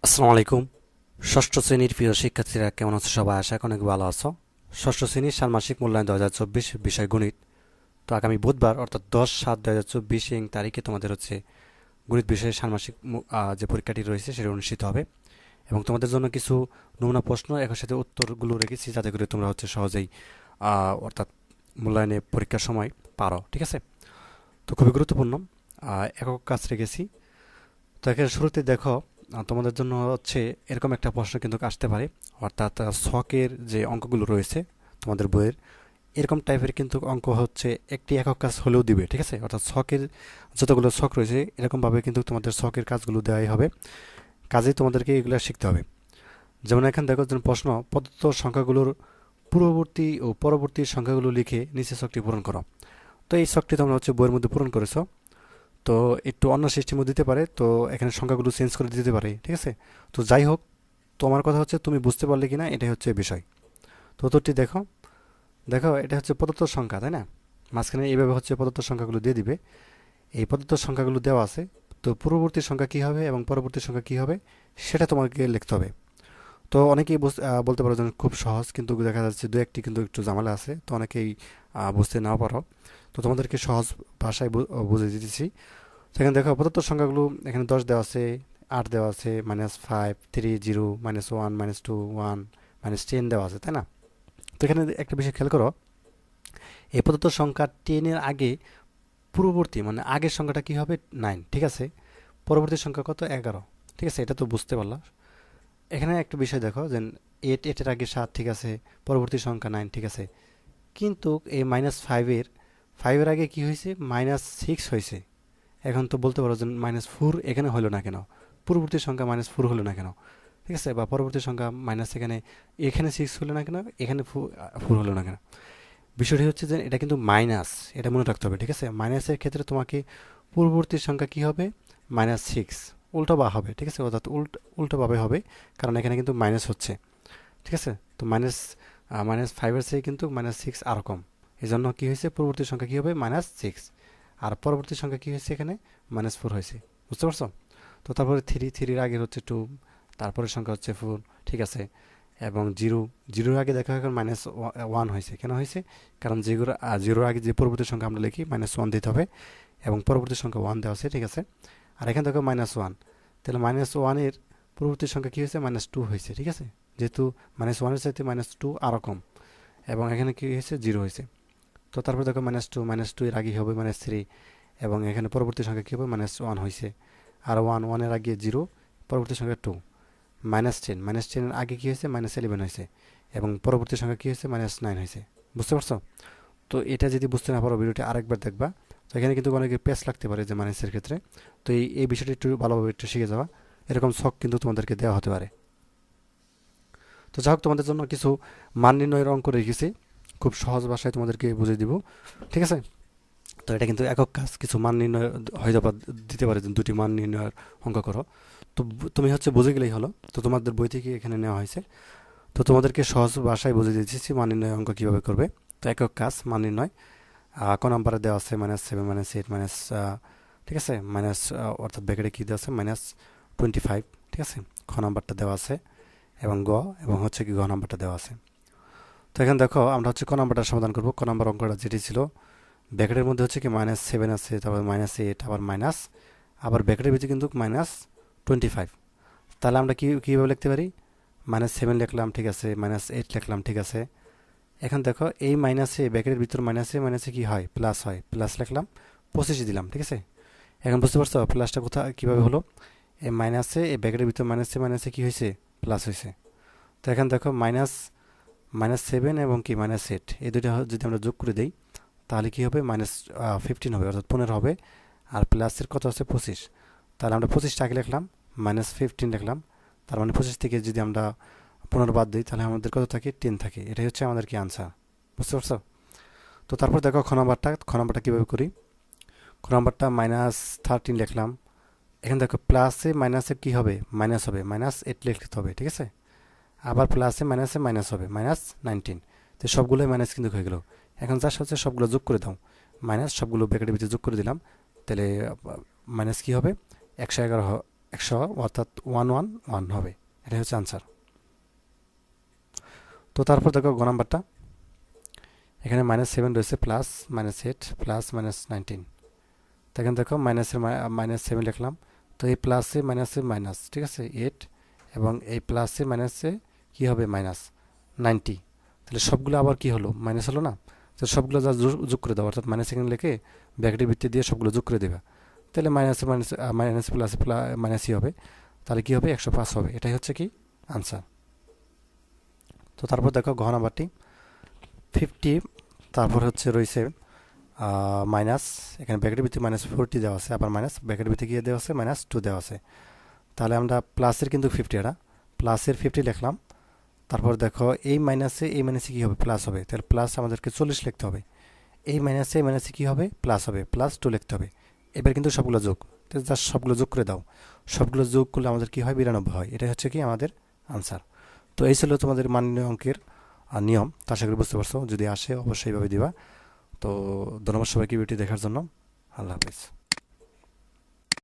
আসসালামু আলাইকুম। ষষ্ঠ শ্রেণীর প্রিয় শিক্ষার্থীরা কেমন আছো? সবাই আশা করি অনেক ভালো আছো। ষষ্ঠ শ্রেণীর ষান্মাসিক মূল্যায়ন 2024 বিষয় গণিত। তো আগামী বুধবার অর্থাৎ 10/7/2024 তারিখে তোমাদের হচ্ছে গণিত বিষয়ে ষান্মাসিক যে পরীক্ষাটি রয়েছে সেটা অনুষ্ঠিত হবে এবং তোমাদের জন্য কিছু নমুনা প্রশ্ন একই সাথে উত্তরগুলো রেখেছি যাতে করে তোমরা হচ্ছে সহজেই অর্থাৎ মূল্যায়নে পরীক্ষার সময় পারো। ঠিক আছে? তো খুবই গুরুত্বপূর্ণ একক কাজ রেখেছি। তো এখানে শুরুতে দেখো, তোমাদের জন্য হচ্ছে এরকম একটা প্রশ্ন কিন্তু আসতে পারে, অর্থাৎ ছকের যে অঙ্কগুলো রয়েছে তোমাদের বইয়ের, এরকম টাইপের কিন্তু অঙ্ক হচ্ছে একটি একক কাজ হলেও দিবে। ঠিক আছে? অর্থাৎ ছকের যতগুলো ছক রয়েছে এরকমভাবে কিন্তু তোমাদের ছকের কাজগুলো দেওয়াই হবে, কাজেই তোমাদেরকে এগুলো শিখতে হবে। যেমন এখানে দেখো, যেমন প্রশ্ন, প্রদত্ত সংখ্যাগুলোর পূর্ববর্তী ও পরবর্তী সংখ্যাগুলো লিখে নিচে ছকটি পূরণ করো। তো এই ছকটি তোমরা হচ্ছে বইয়ের মধ্যে পূরণ করেছো। তো একটু অন্য সিস্টেমও দিতে পারে, তো এখানে সংখ্যাগুলো চেঞ্জ করে দিতে পারে। ঠিক আছে? তো যাই হোক, তোমার কথা হচ্ছে তুমি বুঝতে পারলে কিনা এটাই হচ্ছে বিষয়। তো উত্তরটি দেখো, দেখো এটা হচ্ছে প্রদত্ত সংখ্যা, তাই না? মাঝখানে এইভাবে হচ্ছে প্রদত্ত সংখ্যাগুলো দিয়ে দিবে। এই প্রদত্ত সংখ্যাগুলো দেওয়া আছে, তো পূর্ববর্তী সংখ্যা কী হবে এবং পরবর্তী সংখ্যা কী হবে সেটা তোমাকে লিখতে হবে। তো অনেকেই বলতে পারো যে খুব সহজ, কিন্তু দেখা যাচ্ছে দু একটি কিন্তু একটু ঝামেলা আছে, তো অনেকেই বুঝতে নাও পারো। তো তোমাদেরকে সহজ ভাষায় বুঝিয়ে দিতেছি। সেখানে দেখো প্রদত্ত সংখ্যাগুলো এখানে 10 দেওয়া আছে, 8 দেওয়া আছে, -5, 3, 0, -1, -2, 1, -10 দেওয়া আছে, তাই না? তো এখানে একটা বিষয় খেয়াল করো, এই প্রদত্ত সংখ্যা 10 এর আগে পূর্ববর্তী মানে আগের সংখ্যাটা কি হবে? 9। ঠিক আছে? পরবর্তী সংখ্যা কত? 11। ঠিক আছে? এটা তো বুঝতে পারলা। এখানে একটা বিষয় দেখো যে 8, 8 এর আগে 7, ঠিক আছে, পরবর্তী সংখ্যা 9, ঠিক আছে, কিন্তু এই -5 এর আগে কি হয়েছে? -6 হয়েছে। এখন তো বলতে পারো যে -4 এখানে হলো না কেন, পূর্ববর্তী সংখ্যা -4 হলো না কেন? ঠিক আছে? বা পরবর্তী সংখ্যা মাইনাস এখানে এখানে 6 হলো না কেন, এখানে 4 হলো না কেন? বিষয়টি হচ্ছে যে এটা কিন্তু মাইনাস, এটা মনে রাখতে হবে। ঠিক আছে? মাইনাসের ক্ষেত্রে তোমাকে পূর্ববর্তী সংখ্যা কি হবে? -6 উল্টো বা হবে। ঠিক আছে? অর্থাৎ উল্টোভাবে হবে, কারণ এখানে কিন্তু মাইনাস হচ্ছে। ঠিক আছে? তো -5-এর চেয়ে কিন্তু -6 আরও কম। এই জন্য কী হয়েছে? পূর্ববর্তী সংখ্যা কী হবে? -6। আর পরবর্তী সংখ্যা কী হয়েছে? এখানে -4 হয়েছে। বুঝতে পারছো? তো তারপরে 3 আগের হচ্ছে 2, তারপরের সংখ্যা হচ্ছে 4। ঠিক আছে? এবং জিরোর আগে দেখা হয় -1 হয়েছে। কেন হয়েছে? কারণ জিরোর আগে যে পরবর্তী সংখ্যা আমরা লিখি -1 দিতে হবে, এবং পরবর্তী সংখ্যা 1 দেওয়া আছে। ঠিক আছে? আর এখানে দেখো -1, তাহলে -1 এর পরবর্তী সংখ্যা কী হয়েছে? -2 হয়েছে। ঠিক আছে? যেহেতু -1 এর চাইতে -2 আরও কম, এবং এখানে কি হয়েছে? 0 হয়েছে। তো তারপর দেখো -2 এর আগে হবে -3, এবং এখানে পরবর্তী সংখ্যা কী হবে? -1 হয়েছে। আর 1 এর আগে 0, পরবর্তী সংখ্যা 2। -10 এর আগে কী হয়েছে? -11 হয়েছে, এবং পরবর্তী সংখ্যা কী হয়েছে? -9 হয়েছে। বুঝতে পারছো? তো এটা যদি বুঝতে না পারো, ভিডিওটি আরেকবার দেখবা। তো এখানে কিন্তু অনেকে পেস লাগতে পারে যে মাইনাসের ক্ষেত্রে। তো এই বিষয়টি একটু ভালোভাবে একটু শিখে যাওয়া, এরকম ছক কিন্তু তোমাদেরকে দেওয়া হতে পারে। তো যাই হোক, তোমাদের জন্য কিছু মান নির্ণয়ের অঙ্ক রেখেছি, খুব সহজ ভাষায় তোমাদেরকে বুঝিয়ে দিব। ঠিক আছে? তো এটা কিন্তু একক কাজ, কিছু মান নির্ণয় হয়তো বা দিতে পারে যে দুটি মান নির্ণয়ের অঙ্ক করো। তো তুমি হচ্ছে বুঝে গেলেই হলো। তো তোমাদের বই থেকে এখানে নেওয়া হয়েছে। তো তোমাদেরকে সহজ ভাষায় বুঝিয়ে দিচ্ছি মান নির্ণয় অঙ্ক কীভাবে করবে। তো একক কাজ মান নির্ণয়, ক নাম্বারে দেওয়া আছে -7, -8, ঠিক আছে, অর্থাৎ ব্র্যাকেটে কী দেওয়া আছে? -25। ঠিক আছে? খ নাম্বারটা দেওয়া আছে, এবং এবং হচ্ছে কি ঘ নাম্বারটা দেওয়া আছে। তো এখানে দেখো, আমরা হচ্ছে ক নাম্বারটা সমাধান করব। ক নাম্বার অঙ্কটা যেটি ছিল, ব্র্যাকেটের মধ্যে হচ্ছে কি -7 আছে, তারপর -8, আবার আবার ব্র্যাকেটের ভিতরে কিন্তু -25। তাহলে আমরা কীভাবে লিখতে পারি? -7 লিখলাম, ঠিক আছে, -8 লিখলাম, ঠিক আছে। এখন দেখো, এই মাইনাসে ব্র্যাকেটের ভিতর মাইনাসে কি হয়? প্লাস হয়, প্লাস লিখলাম, 25 দিলাম। ঠিক আছে? এখন বুঝতে পারছো প্লাসটা কীভাবে হলো? এই মাইনাসে, এই ব্র্যাকেটের ভিতর মাইনাসে কি হয়েছে? প্লাস হয়েছে। তো এখন দেখো, -7 এবং কি -8, এই দুইটা যদি আমরা যোগ করে দিই, তাহলে কি হবে? -15 হবে, অর্থাৎ 15 হবে। আর প্লাসের কত আছে? 25। তাহলে আমরা 25টা আগে লিখলাম, -15 লিখলাম। তার মানে 25 থেকে যদি আমরা 15 বাদ দিই, তাহলে আমাদের কত থাকে? 10 থাকে। এটাই হচ্ছে আমাদের কি আনসার। বুঝতে পারছো? তো তারপর দেখো খ নাম্বারটা কীভাবে করি। খ নাম্বারটা -13 লিখলাম। এখানে দেখো, প্লাসে মাইনাসে কি হবে? মাইনাস হবে, -8 লিখতে হবে। ঠিক আছে? আবার প্লাসে মাইনাসে মাইনাস হবে, -19। তো সবগুলোই মাইনাস কিন্তু হয়ে গেল। এখন যা হচ্ছে সবগুলো যোগ করে দাও, সবগুলো ব্র্যাকেটের ভিতরে যোগ করে দিলাম। তাহলে মাইনাস কি হবে? 111 100 অর্থাৎ 111 হবে। এটাই হচ্ছে আনসার। তো তারপর দেখো গ নাম্বারটা, এখানে -7 রয়েছে, প্লাস -8 প্লাস -19। তো এখানে দেখো মাইনাসের -7 লিখলাম। তো এই প্লাসে মাইনাসে মাইনাস, ঠিক আছে, 8, এবং এই প্লাসে মাইনাসে কী হবে, -90। তাহলে সবগুলো আবার কি হলো, মাইনাস হলো না? তো সবগুলো যা যোগ করে দেবো, অর্থাৎ মাইনাস এখানে লিখে ব্র্যাকেটের ভিত্তি দিয়ে সবগুলো যোগ করে দেবে। তাহলে মাইনাসে মাইনাস মাইনাস প্লাসে মাইনাসই হবে। তাহলে কী হবে, 105 হবে। এটাই হচ্ছে কি আনসার। তো তারপর দেখো ঘ নাম্বারটি 50, তারপর হচ্ছে রয়েছে মাইনাস, এখানে ব্র্যাকেটের ভিতরে -40 দেওয়া আছে, আবার মাইনাস ব্র্যাকেটের ভিতরে গিয়ে দেওয়া আছে -2 দেওয়া আছে। তাহলে আমরা প্লাসের কিন্তু 50, এটা প্লাসের 50 লিখলাম। তারপর দেখো এই মাইনাসে কী হবে, প্লাস হবে। তাহলে প্লাস আমাদেরকে 40 লিখতে হবে। এই মাইনাসে কী হবে, প্লাস হবে, +2 লিখতে হবে। এবার কিন্তু সবগুলো যোগ, তো জাস্ট সবগুলো যোগ করে দাও। সবগুলো যোগ করলে আমাদের কী হয়, 92 হয়। এটাই হচ্ছে কি আমাদের আনসার। তো এই ছিল তোমাদের মাননীয় অঙ্কের নিয়ম। তো আশা করি বুঝতে পারছো। যদি আসে অবশ্যই এইভাবে দিবা। তো ধন্যবাদ সবাইকে ভিডিওটি দেখার জন্য। আল্লাহ হাফিজ।